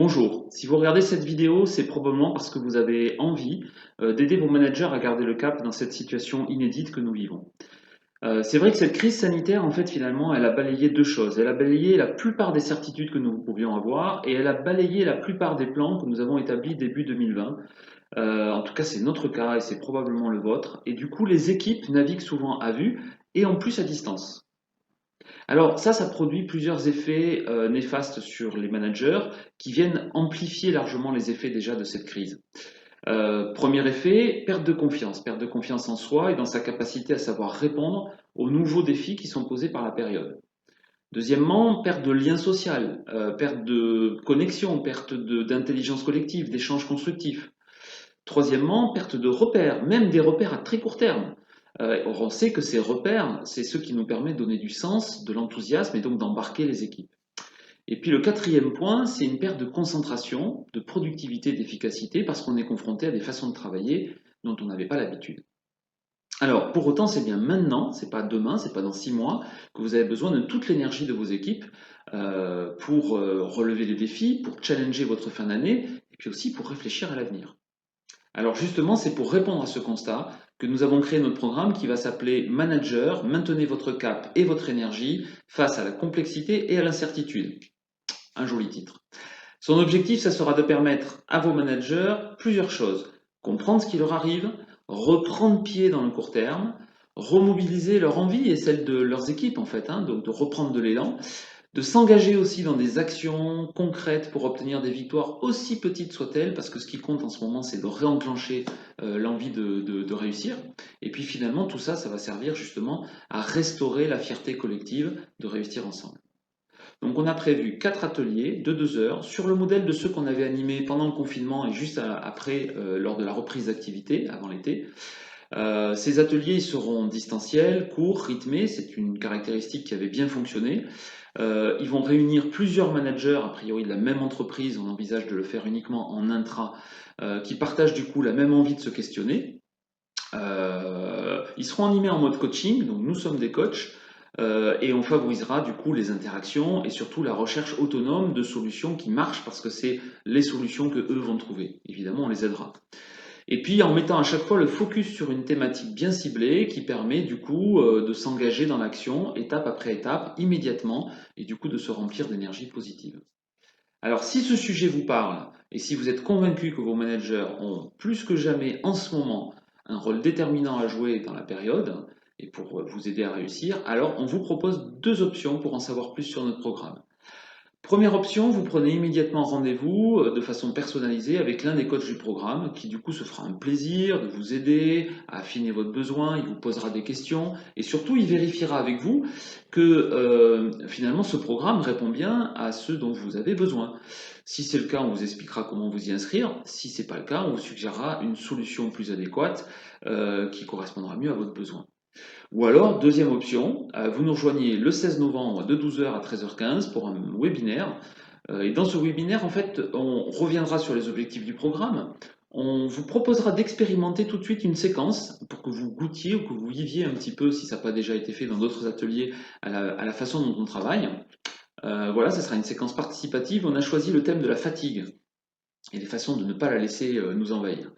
Bonjour, si vous regardez cette vidéo, c'est probablement parce que vous avez envie d'aider vos managers à garder le cap dans cette situation inédite que nous vivons. C'est vrai que cette crise sanitaire, en fait, finalement, elle a balayé deux choses. Elle a balayé la plupart des certitudes que nous pouvions avoir et elle a balayé la plupart des plans que nous avons établis début 2020. En tout cas, c'est notre cas et c'est probablement le vôtre. Et du coup, les équipes naviguent souvent à vue et en plus à distance. Alors ça produit plusieurs effets néfastes sur les managers qui viennent amplifier largement les effets déjà de cette crise. Premier effet, perte de confiance en soi et dans sa capacité à savoir répondre aux nouveaux défis qui sont posés par la période. Deuxièmement, perte de lien social, perte de connexion, perte d'intelligence collective, d'échanges constructifs. Troisièmement, perte de repères, même des repères à très court terme. Or, on sait que ces repères, c'est ce qui nous permet de donner du sens, de l'enthousiasme et donc d'embarquer les équipes. Et puis le quatrième point, c'est une perte de concentration, de productivité, d'efficacité, parce qu'on est confronté à des façons de travailler dont on n'avait pas l'habitude. Alors, pour autant, c'est bien maintenant, c'est pas demain, c'est pas dans 6 mois, que vous avez besoin de toute l'énergie de vos équipes pour relever les défis, pour challenger votre fin d'année, et puis aussi pour réfléchir à l'avenir. Alors justement, c'est pour répondre à ce constat que nous avons créé notre programme qui va s'appeler Manager, maintenez votre cap et votre énergie face à la complexité et à l'incertitude. Un joli titre. Son objectif, ça sera de permettre à vos managers plusieurs choses. Comprendre ce qui leur arrive, reprendre pied dans le court terme, remobiliser leur envie et celle de leurs équipes en fait, donc de reprendre de l'élan, de s'engager aussi dans des actions concrètes pour obtenir des victoires aussi petites soient-elles, parce que ce qui compte en ce moment, c'est de réenclencher l'envie de réussir. Et puis finalement, tout ça, ça va servir justement à restaurer la fierté collective de réussir ensemble. Donc on a prévu 4 ateliers de 2 heures sur le modèle de ceux qu'on avait animés pendant le confinement et juste après, lors de la reprise d'activité, avant l'été. Ces ateliers ils seront distanciels, courts, rythmés, c'est une caractéristique qui avait bien fonctionné. Ils vont réunir plusieurs managers, a priori de la même entreprise, on envisage de le faire uniquement en intra, qui partagent du coup la même envie de se questionner. Ils seront animés en mode coaching, donc nous sommes des coachs, et on favorisera du coup les interactions et surtout la recherche autonome de solutions qui marchent parce que c'est les solutions que eux vont trouver. Évidemment, on les aidera. Et puis en mettant à chaque fois le focus sur une thématique bien ciblée qui permet du coup de s'engager dans l'action étape après étape immédiatement et du coup de se remplir d'énergie positive. Alors si ce sujet vous parle et si vous êtes convaincu que vos managers ont plus que jamais en ce moment un rôle déterminant à jouer dans la période et pour vous aider à réussir, alors on vous propose 2 options pour en savoir plus sur notre programme. Première option, vous prenez immédiatement rendez-vous de façon personnalisée avec l'un des coachs du programme qui du coup se fera un plaisir de vous aider à affiner votre besoin, il vous posera des questions et surtout il vérifiera avec vous que finalement ce programme répond bien à ce dont vous avez besoin. Si c'est le cas, on vous expliquera comment vous y inscrire. Si c'est pas le cas, on vous suggérera une solution plus adéquate qui correspondra mieux à votre besoin. Ou alors, deuxième option, vous nous rejoignez le 16 novembre de 12 h à 13 h 15 pour un webinaire. Et dans ce webinaire, en fait, on reviendra sur les objectifs du programme. On vous proposera d'expérimenter tout de suite une séquence pour que vous goûtiez ou que vous viviez un petit peu, si ça n'a pas déjà été fait dans d'autres ateliers, à la façon dont on travaille. Voilà, ce sera une séquence participative. On a choisi le thème de la fatigue et les façons de ne pas la laisser nous envahir.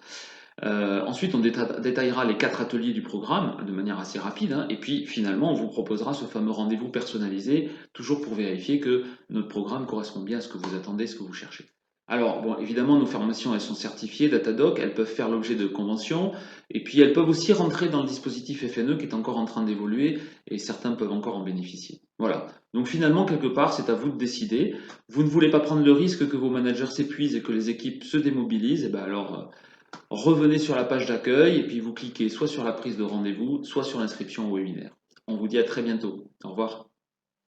Ensuite, on détaillera les 4 ateliers du programme de manière assez rapide, et puis finalement, on vous proposera ce fameux rendez-vous personnalisé, toujours pour vérifier que notre programme correspond bien à ce que vous attendez, ce que vous cherchez. Alors, bon, évidemment, nos formations, elles sont certifiées Datadoc, elles peuvent faire l'objet de conventions, et puis elles peuvent aussi rentrer dans le dispositif FNE qui est encore en train d'évoluer, et certains peuvent encore en bénéficier. Voilà. Donc finalement, quelque part, c'est à vous de décider. Vous ne voulez pas prendre le risque que vos managers s'épuisent et que les équipes se démobilisent, et ben alors revenez sur la page d'accueil et puis vous cliquez soit sur la prise de rendez-vous, soit sur l'inscription au webinaire. On vous dit à très bientôt. Au revoir.